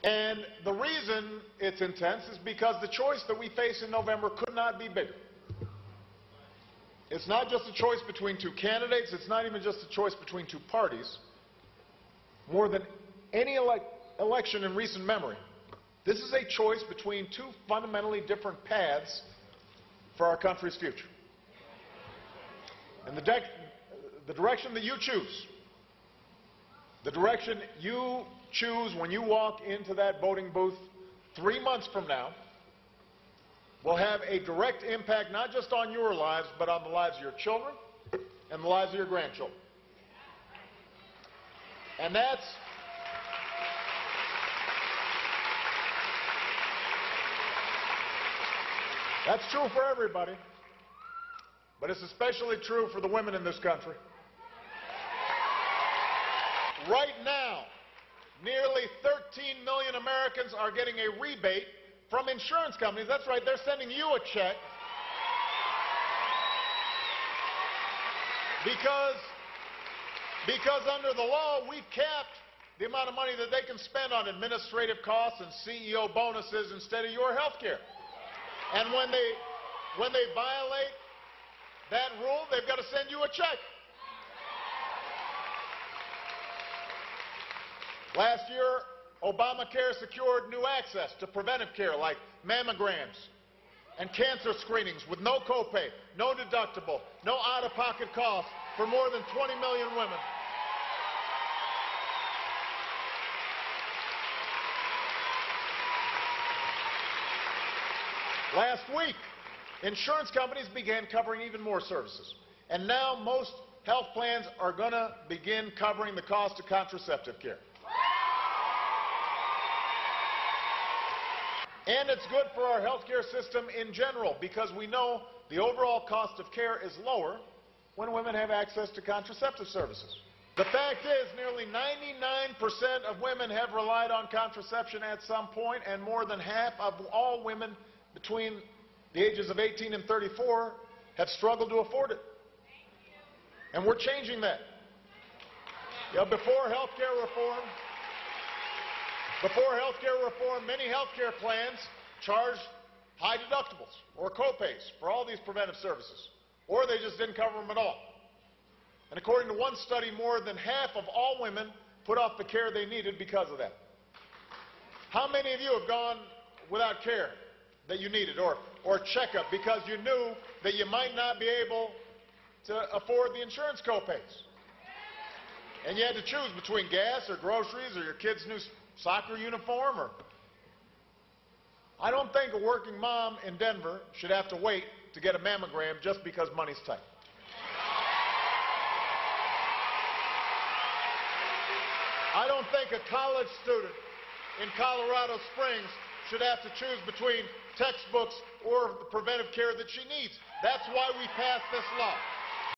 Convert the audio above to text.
And the reason it's intense is because the choice that we face in November could not be bigger. It's not just a choice between two candidates. It's not even just a choice between two parties. More than any election in recent memory, this is a choice between two fundamentally different paths for our country's future. And the direction that you choose, the direction you choose when you walk into that voting booth 3 months from now, will have a direct impact not just on your lives, but on the lives of your children and the lives of your grandchildren. And that's true for everybody, but it's especially true for the women in this country. Right now, nearly 13 million Americans are getting a rebate from insurance companies. That's right, they're sending you a check because under the law we capped the amount of money that they can spend on administrative costs and CEO bonuses instead of your health care. And when they violate that rule, they've got to send you a check. Last year, Obamacare secured new access to preventive care like mammograms and cancer screenings with no copay, no deductible, no out-of-pocket costs for more than 20 million women. Last week, insurance companies began covering even more services. And now most health plans are going to begin covering the cost of contraceptive care. And it's good for our healthcare system in general because we know the overall cost of care is lower when women have access to contraceptive services. The fact is, nearly 99% of women have relied on contraception at some point, and more than half of all women between the ages of 18 and 34 have struggled to afford it. And we're changing that. Before health care reform, many health care plans charged high deductibles or copays for all these preventive services, or they just didn't cover them at all. And according to one study, more than half of all women put off the care they needed because of that. How many of you have gone without care that you needed, or a checkup because you knew that you might not be able to afford the insurance copays? And you had to choose between gas or groceries or your kid's new soccer uniform. I don't think a working mom in Denver should have to wait to get a mammogram just because money's tight. I don't think a college student in Colorado Springs should have to choose between textbooks or the preventive care that she needs. That's why we passed this law.